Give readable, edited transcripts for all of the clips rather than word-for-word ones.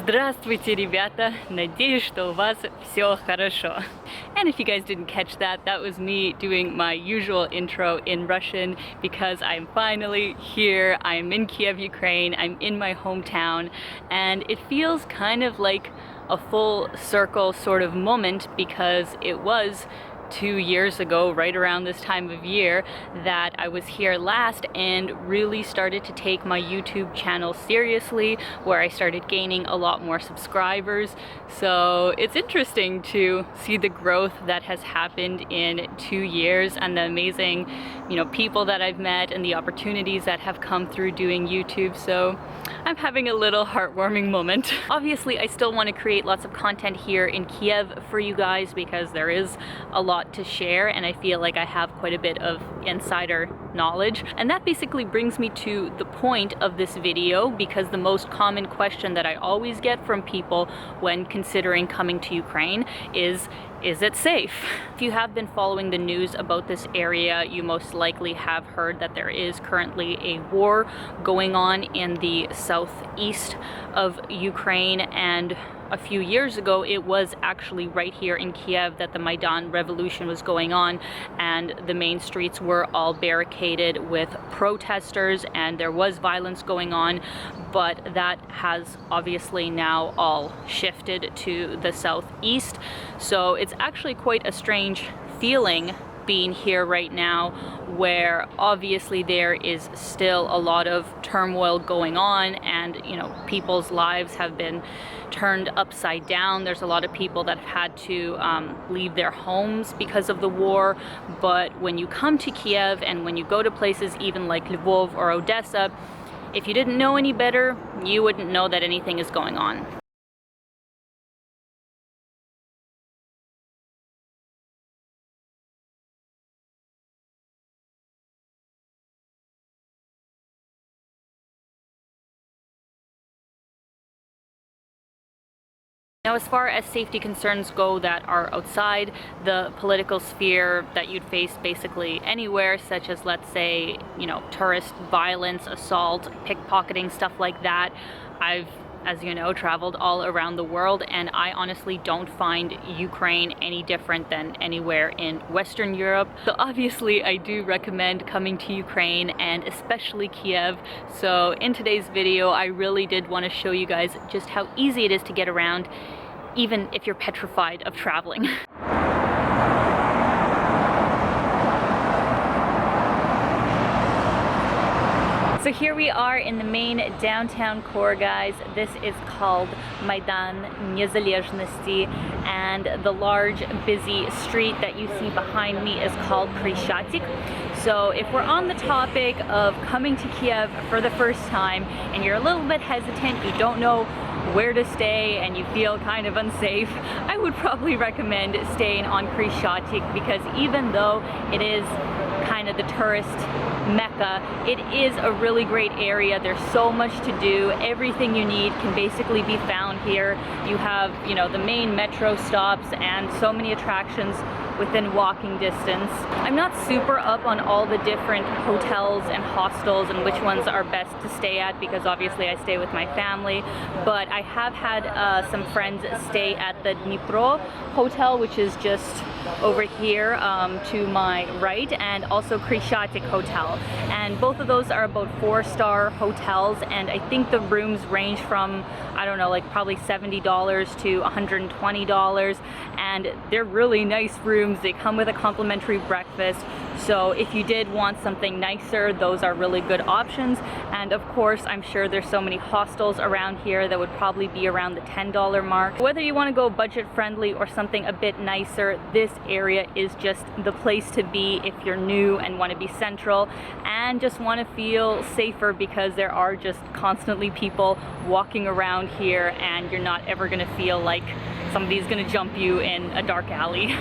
Здравствуйте, ребята! Надеюсь, что у вас все хорошо. And if you guys didn't catch that, that was me doing my usual intro in Russian because I'm finally here. I'm in Kiev, Ukraine. I'm in my hometown, and it feels kind of like a full circle sort of moment because it was 2 years ago, right around this time of year, that I was here last and really started to take my YouTube channel seriously, where I started gaining a lot more subscribers. So it's interesting to see the growth that has happened in 2 years and the amazing, people that I've met and the opportunities that have come through doing YouTube. So I'm having a little heartwarming moment. Obviously, I still want to create lots of content here in Kiev for you guys because there is a lot to share, and I feel like I have quite a bit of insider knowledge. And that basically brings me to the point of this video, because the most common question that I always get from people when considering coming to Ukraine is it safe? If you have been following the news about this area, you most likely have heard that there is currently a war going on in the southeast of Ukraine, and a few years ago it was actually right here in Kiev that the Maidan revolution was going on, and the main streets were all barricaded with protesters and there was violence going on. But that has obviously now all shifted to the southeast, so it's actually quite a strange feeling being here right now, where obviously there is still a lot of turmoil going on, and people's lives have been turned upside down. There's a lot of people that have had to leave their homes because of the war. But when you come to Kiev and when you go to places even like Lvov or Odessa, if you didn't know any better, you wouldn't know that anything is going on. Now, as far as safety concerns go that are outside the political sphere that you'd face basically anywhere, such as, let's say, tourist violence, assault, pickpocketing, stuff like that, I've, as you know, traveled all around the world, and I honestly don't find Ukraine any different than anywhere in Western Europe. So obviously I do recommend coming to Ukraine, and especially Kiev. So in today's video, I really did want to show you guys just how easy it is to get around, even if you're petrified of traveling. So here we are in the main downtown core, guys. This is called Maidan Nezalezhnosti, and the large busy street that you see behind me is called Krishchatyk. So if we're on the topic of coming to Kiev for the first time and you're a little bit hesitant, you don't know where to stay and you feel kind of unsafe, I would probably recommend staying on Krishchatyk, because even though it is kind of the tourist mecca, it is a really great area. There's so much to do. Everything you need can basically be found here. You have, the main metro stops and so many attractions within walking distance. I'm not super up on all the different hotels and hostels and which ones are best to stay at, because obviously I stay with my family, but I have had some friends stay at the Dnipro hotel, which is just over here to my right, and also Krishchatyk hotel, and both of those are about 4-star hotels, and I think the rooms range from, I don't know, like probably $70 to $120, and they're really nice rooms. They come with a complimentary breakfast, so if you did want something nicer, those are really good options. And of course, I'm sure there's so many hostels around here that would probably be around the $10 mark. Whether you want to go budget friendly or something a bit nicer, this area is just the place to be if you're new and want to be central and just want to feel safer, because there are just constantly people walking around here and you're not ever going to feel like somebody's going to jump you in a dark alley.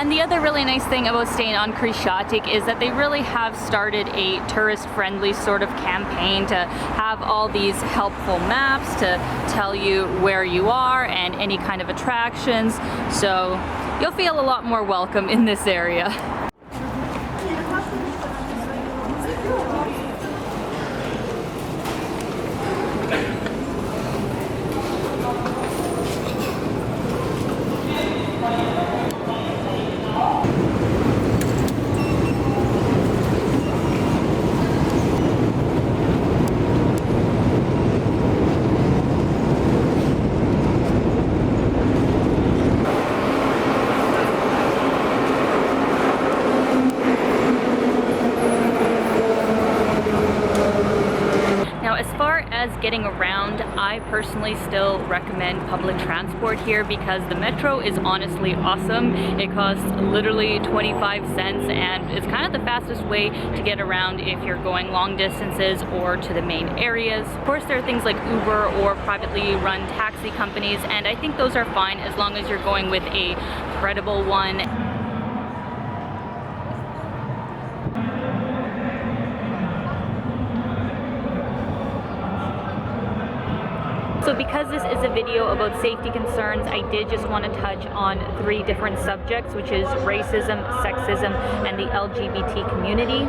And the other really nice thing about staying on Krishchatyk is that they really have started a tourist-friendly sort of campaign to have all these helpful maps to tell you where you are and any kind of attractions. So you'll feel a lot more welcome in this area. As getting around, I personally still recommend public transport here because the metro is honestly awesome. It costs literally 25 cents and it's kind of the fastest way to get around if you're going long distances or to the main areas. Of course, there are things like Uber or privately run taxi companies, and I think those are fine as long as you're going with a credible one. So because this is a video about safety concerns, I did just want to touch on 3 different subjects, which is racism, sexism, and the LGBT community.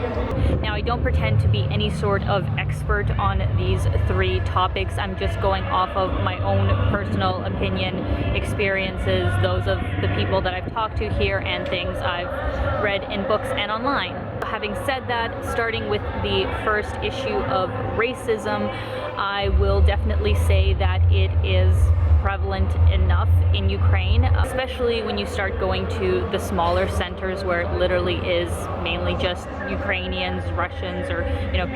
Now, I don't pretend to be any sort of expert on these 3 topics. I'm just going off of my own personal opinion, experiences, those of the people that I've talked to here, and things I've read in books and online. Having said that, starting with the first issue of racism, I will definitely say that it is prevalent enough in Ukraine, especially when you start going to the smaller centers where it literally is mainly just Ukrainians, Russians, or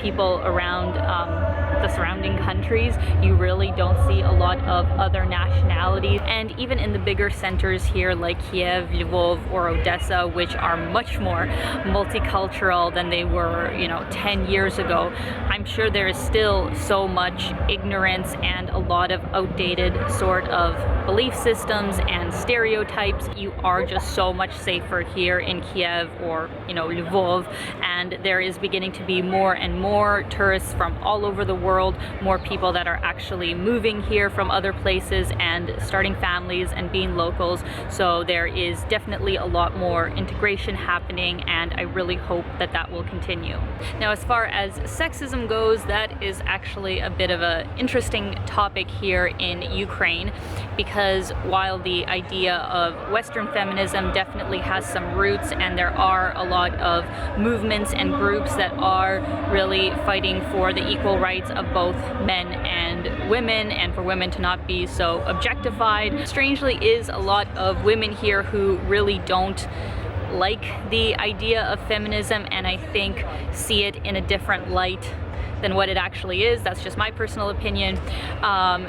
people around the surrounding countries. You really don't see a lot of other nationalities. And even in the bigger centers here like Kiev, Lvov, or Odessa, which are much more multicultural than they were 10 years ago, I'm sure there is still so much ignorance and a lot of outdated sort of belief systems and stereotypes. You are just so much safer here in Kiev or Lvov, and there is beginning to be more and more tourists from all over the world, more people that are actually moving here from other places and starting families and being locals. So there is definitely a lot more integration happening, and I really hope that that will continue. Now, as far as sexism goes, that is actually a bit of an interesting topic here in Ukraine, because while the idea of Western feminism definitely has some roots, and there are a lot of movements and groups that are really fighting for the equal rights of both men and women, and for women to not be so objectified, strangely is a lot of women here who really don't like the idea of feminism, and I think see it in a different light than what it actually is. That's just my personal opinion.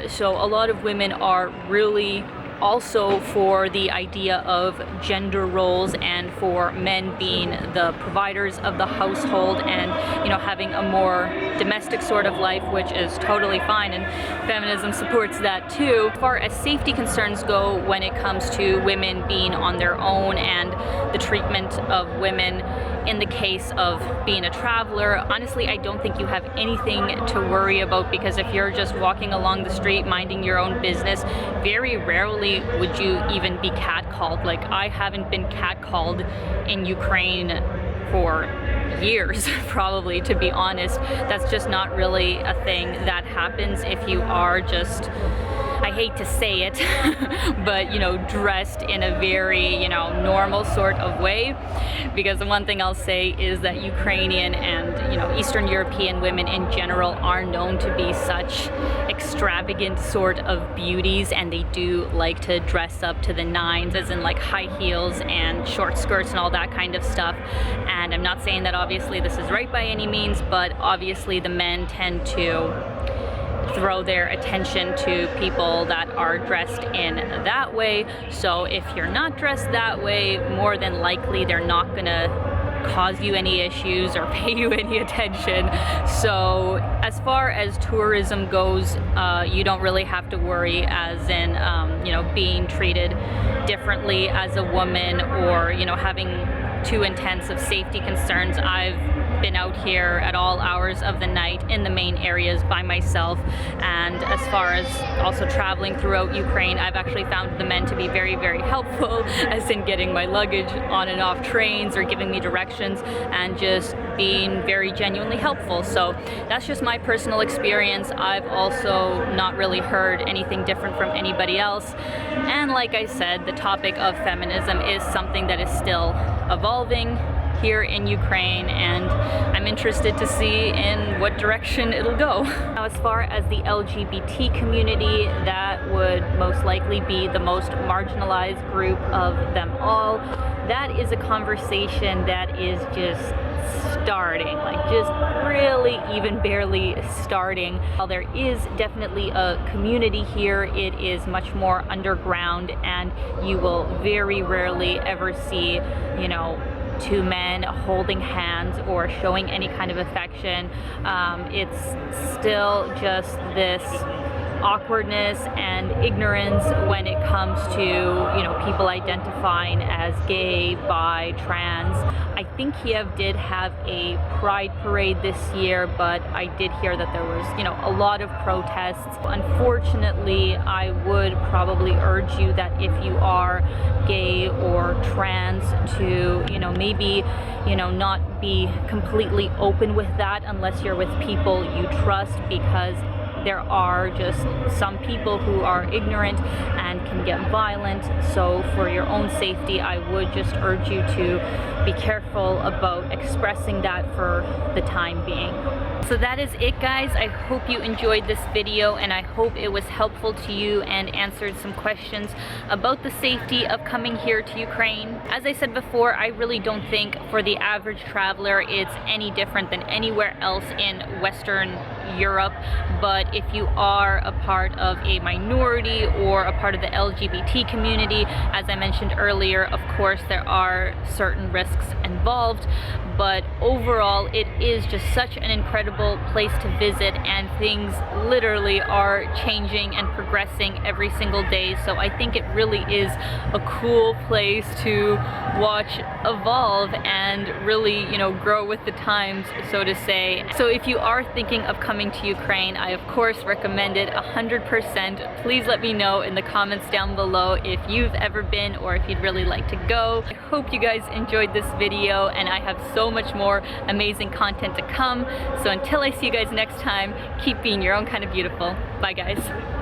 So a lot of women are really also for the idea of gender roles and for men being the providers of the household and having a more domestic sort of life, which is totally fine, and feminism supports that too. As far as safety concerns go, when it comes to women being on their own and the treatment of women in the case of being a traveler, honestly, I don't think you have anything to worry about, because if you're just walking along the street minding your own business, very rarely would you even be catcalled. Like, I haven't been catcalled in Ukraine for years, probably, to be honest. That's just not really a thing that happens if you are just, I hate to say it, but dressed in a very normal sort of way. Because the one thing I'll say is that Ukrainian and Eastern European women in general are known to be such extravagant sort of beauties, and they do like to dress up to the nines, as in like high heels and short skirts and all that kind of stuff. And I'm not saying that obviously this is right by any means, but obviously the men tend to throw their attention to people that are dressed in that way. So if you're not dressed that way, more than likely they're not gonna cause you any issues or pay you any attention. So as far as tourism goes, you don't really have to worry, as in being treated differently as a woman, or having too intense of safety concerns. I've been out here at all hours of the night in the main areas by myself. And as far as also traveling throughout Ukraine, I've actually found the men to be very, very helpful, as in getting my luggage on and off trains or giving me directions and just being very genuinely helpful. So that's just my personal experience. I've also not really heard anything different from anybody else. And like I said, the topic of feminism is something that is still evolving here in Ukraine, and I'm interested to see in what direction it'll go. Now, as far as the LGBT community, that would most likely be the most marginalized group of them all. That is a conversation that is just starting, like just really even barely starting. While there is definitely a community here, it is much more underground, and you will very rarely ever see, you know, two men holding hands or showing any kind of affection. It's still just this awkwardness and ignorance when it comes to, you know, people identifying as gay, bi, trans. I think Kiev did have a pride parade this year, but I did hear that there was, you know, a lot of protests. Unfortunately, I would probably urge you that if you are gay or trans to, you know, maybe, you know, not be completely open with that unless you're with people you trust, because there are just some people who are ignorant and can get violent. So for your own safety, I would just urge you to be careful about expressing that for the time being. So that is it, guys. I hope you enjoyed this video, and I hope it was helpful to you and answered some questions about the safety of coming here to Ukraine. As I said before, I really don't think for the average traveler it's any different than anywhere else in Western Europe. But if you are a part of a minority or a part of the LGBT community, as I mentioned earlier, of course there are certain risks involved, but overall it is just such an incredible place to visit, and things literally are changing and progressing every single day. So I think it really is a cool place to watch evolve and really, you know, grow with the times, so to say. So if you are thinking of coming to Ukraine, I of course recommend it 100%. Please let me know in the comments down below if you've ever been or if you'd really like to go. I hope you guys enjoyed this video, and I have so much more amazing content to come. So until I see you guys next time, keep being your own kind of beautiful. Bye, guys.